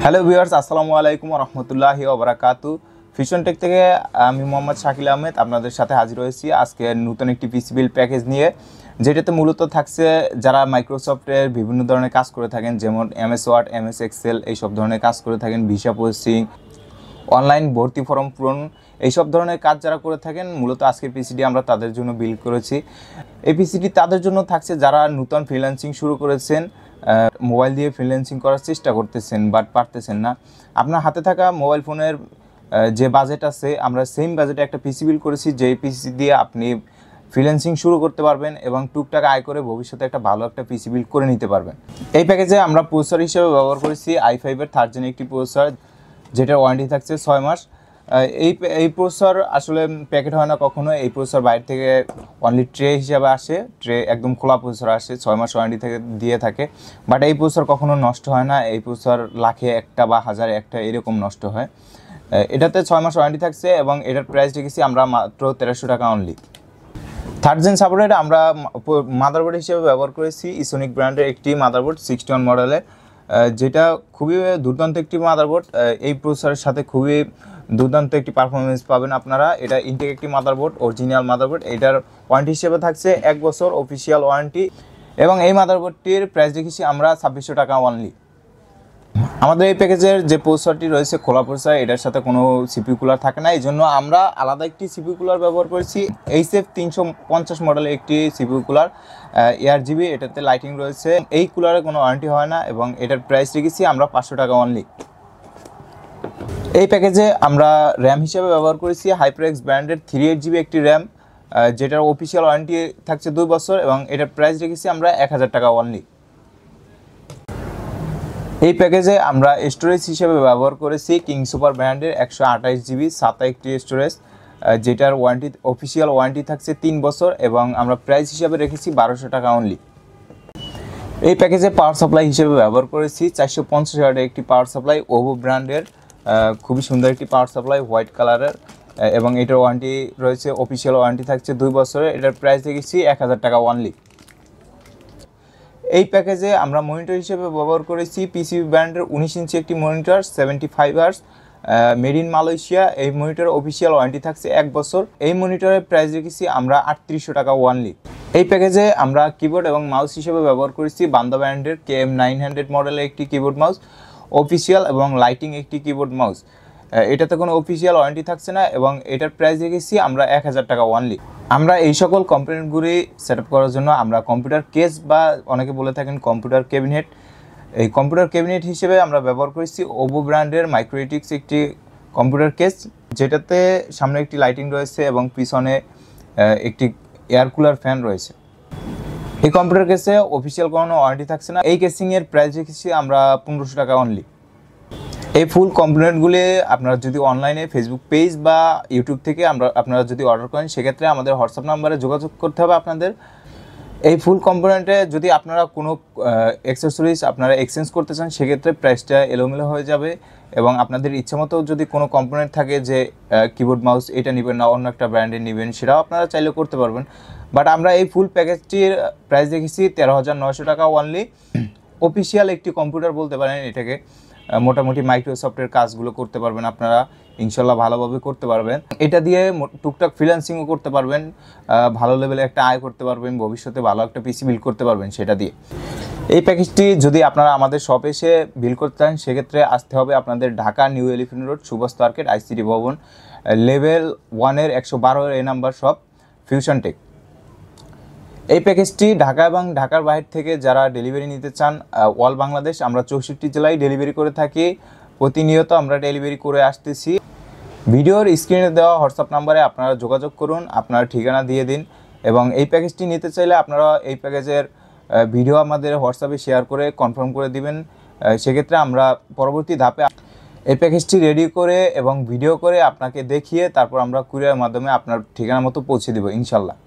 Hello viewers, আসসালামু আলাইকুম ওয়া রাহমাতুল্লাহি ওয়া বারাকাতুহু। ফিশন টেক থেকে আমি মোহাম্মদ শাকিল আহমেদ আপনাদের সাথে হাজির হয়েছি আজকে নতুন একটি পিসি বিল্ড প্যাকেজ নিয়ে, যেটাতে মূলত থাকছে যারা মাইক্রোসফটের বিভিন্ন ধরনের কাজ করে থাকেন, যেমন এমএস ওয়ার্ড, এমএস এক্সেল এইসব ধরনের কাজ করে থাকেন, ভিসা প্রসেসিং, অনলাইন ভর্তি ফর্ম পূরণ, এইসব ধরনের কাজ যারা করে থাকেন, মূলত আজকের পিসিটি আমরা তাদের জন্য বিল্ড করেছি। এই পিসিটি তাদের জন্য থাকছে যারা নতুন ফ্রিল্যান্সিং শুরু করেছেন, মোবাইল দিয়ে ফ্রিল্যান্সিং করার চেষ্টা করতেছেন বাট পারতেছেন না। আপনার হাতে থাকা মোবাইল ফোনের যে বাজেট আছে, আমরা সেম বাজেটে একটা পিসি বিল্ড করেছি, যেই পিসি দিয়ে আপনি ফ্রিল্যান্সিং শুরু করতে পারবেন এবং টুকটাক আয় করে ভবিষ্যতে একটা ভালো একটা পিসি বিল্ড করে নিতে পারবেন। এই প্যাকেজে আমরা প্রসেসর হিসেবে ব্যবহার করেছি i5-এর 3rd জেন একটি প্রসেসর, যেটার ওয়ারেন্টি থাকছে 6 মাস। এই প্রসেসর আসলে প্যাকেট হয় না কখনো। এই প্রসেসর বাইরে থেকে অনলি ট্রে হিসাবে আসে, ট্রে একদম খোলা প্রসেসর আসে, 6 মাস ওয়ারেন্টি থেকে দিয়ে থাকে। বাট এই প্রসেসর কখনো নষ্ট হয় না। এই প্রসেসর লাখে একটা বা হাজারে একটা এরকম নষ্ট হয়। এটাতে 6 মাস ওয়ারেন্টি থাকছে এবং এটার প্রাইস রেখেছি আমরা মাত্র 1300 টাকা অনলি। 3rd জেন সাপোর্টেড আমরা মাদারবোর্ড হিসেবে ব্যবহার করেছি ইসোনিক ব্র্যান্ডের একটি মাদারবোর্ড 61 মডেলের, যেটা খুবই দুর্দান্ত একটি মাদারবোর্ড। এই প্রসেসরের সাথে খুবই দুর্দান্ত একটি পারফরমেন্স পাবেন আপনারা। এটা ইনটেক একটি মাদারবোর্ড, অরিজিনাল মাদারবোর্ড। এটার ওয়ারেন্টি হিসেবে থাকছে 1 বছর অফিসিয়াল ওয়ারেন্টি এবং এই মাদারবোর্ডটির প্রাইস রেখেছি আমরা 2600 টাকা অনলি। আমাদের এই প্যাকেজের যে প্রসেসরটি রয়েছে খোলা প্রসেসর, এটার সাথে কোনো সিপিইউ কুলার থাকে না, এই জন্য আমরা আলাদা একটি সিপিইউ কুলার ব্যবহার করেছি। এইচএফ 350 মডেলের একটি সিপিইউ কুলার, ARGB, এটাতে লাইটিং রয়েছে। এই কুলারে কোনো ওয়ারেন্টি হয় না এবং এটার প্রাইস রেখেছি আমরা 500 টাকা অনলি। এই প্যাকেজে আমরা র্যাম হিসেবে ব্যবহার করেছি হাইপারএক্স ব্র্যান্ডের 38GB একটি র্যাম, যেটার অফিসিয়াল ওয়ারেন্টি থাকছে 2 বছর এবং এটার প্রাইস রেখেছি আমরা 1000 টাকা অনলি। এই প্যাকেজে আমরা স্টোরেজ হিসেবে ব্যবহার করেছি কিং সুপার ব্র্যান্ডের 128GB SATA একটি স্টোরেজ, যেটার ওয়ারেন্টি অফিসিয়াল ওয়ারেন্টি থাকছে 3 বছর এবং আমরা প্রাইস হিসাবে রেখেছি 1200 টাকা অনলি। এই প্যাকেজে পাওয়ার সাপ্লাই হিসেবে ব্যবহার করেছি 450 ওয়াটের একটি পাওয়ার সাপ্লাই, ওভো ব্র্যান্ডের, খুবই সুন্দর একটি পাওয়ার সাপ্লাই, হোয়াইট কালারের, এবং এটার ওয়ারেন্টি রয়েছে অফিসিয়াল ওয়ারেন্টি থাকছে 2 বছরের। এটার প্রাইস রেখেছি 1000 টাকা অনলি। এই প্যাকেজে আমরা মনিটর হিসেবে ব্যবহার করেছি পিসিবি ব্র্যান্ডের 19 ইঞ্চি একটি monitor, 75 hertz, made in Malaysia. এই মনিটরের অফিসিয়াল ওয়ারেন্টি থাকছে 1 বছর। এই মনিটরের প্রাইস রেখেছি আমরা 3800 টাকা অনলি। এই প্যাকেজে আমরা কিবোর্ড এবং মাউস হিসেবে ব্যবহার করেছি বান্দা ব্র্যান্ডের KM900 মডেলের একটি কিবোর্ড মাউস, অফিসিয়াল এবং লাইটিং একটি কিবোর্ড মাউস। এটাতে কোনো অফিসিয়াল ওয়ারেন্টি থাকছে না এবং এটার প্রাইস রেখেছি আমরা 1000 টাকা অনলি। আমরা এই সকল কম্পোনেন্টগুলি সেট আপ করার জন্য আমরা কম্পিউটার কেস বা অনেকে বলে থাকেন কম্পিউটার ক্যাবিনেট, এই কম্পিউটার ক্যাবিনেট হিসেবে আমরা ব্যবহার করেছি ওভো ব্র্যান্ডের মাইক্রোইটিক্স একটি কম্পিউটার কেস, যেটাতে সামনে একটি লাইটিং রয়েছে এবং পিছনে একটি এয়ার কুলার ফ্যান রয়েছে। এই কম্পিউটার কেসে অফিসিয়াল কোনো ওয়ারেন্টি থাকছে না। এই কেসিংয়ের প্রাইস রেখেছি আমরা 1500 টাকা অনলি। এই ফুল কম্পোনেন্টগুলি আপনারা যদি অনলাইনে ফেসবুক পেজ বা ইউটিউব থেকে আপনারা যদি অর্ডার করেন, সেক্ষেত্রে আমাদের হোয়াটসঅ্যাপ নাম্বারে যোগাযোগ করতে হবে আপনাদের। এই ফুল কম্পোনেন্টে যদি আপনারা কোনো অ্যাক্সেসরিজ আপনারা এক্সচেঞ্জ করতে চান, সেক্ষেত্রে প্রাইসটা এলোমেলো হয়ে যাবে এবং আপনাদের ইচ্ছামতো যদি কোনো কম্পোনেন্ট থাকে যে কিবোর্ড মাউস এটা নেবেন না অন্য একটা ব্র্যান্ডের নেবেন, সেটাও আপনারা চাইলে করতে পারবেন। বাট আমরা এই ফুল প্যাকেজটির প্রাইস রেখেছি 13,900 টাকা অনলি। অফিসিয়াল একটি কম্পিউটার বলতে পারেন এটাকে, মোটামুটি মাইক্রোসফটের কাজগুলো করতে পারবেন আপনারা, ইনশাল্লাহ ভালোভাবে করতে পারবেন। এটা দিয়ে টুকটাক ফ্রিল্যান্সিংও করতে পারবেন, ভালো লেভেলে একটা আয় করতে পারবেন, ভবিষ্যতে ভালো একটা পিসি বিল্ড করতে পারবেন সেটা দিয়ে। এই প্যাকেজটি যদি আপনারা আমাদের শপে এসে বিল্ড করতে চান, সেক্ষেত্রে আসতে হবে আপনাদের Dhaka new elephant road Subhash market ICT ভবন লেভেল 1-এর 112 এ নাম্বার শপ ফিউশন টেক। এই প্যাকেজটি ঢাকা এবং ঢাকার বাইরে থেকে যারা ডেলিভারি নিতে চান, অল বাংলাদেশ আমরা 64 জেলায় ডেলিভারি করে থাকি। প্রতিনিয়ত আমরা ডেলিভারি করে আসতেছি। ভিডিওর স্ক্রিনে দেওয়া হোয়াটসঅ্যাপ নাম্বারে আপনারা যোগাযোগ করুন, আপনার ঠিকানা দিয়ে দিন এবং এই প্যাকেজটি নিতে চাইলে আপনারা এই প্যাকেজের ভিডিও আমাদের হোয়াটসঅ্যাপে শেয়ার করে কনফার্ম করে দিবেন। সেক্ষেত্রে আমরা পরবর্তী ধাপে এই প্যাকেজটি রেডি করে এবং ভিডিও করে আপনাকে দেখিয়ে তারপর আমরা কুরিয়ারের মাধ্যমে আপনার ঠিকানা মতো পৌঁছে দেব ইনশাল্লাহ।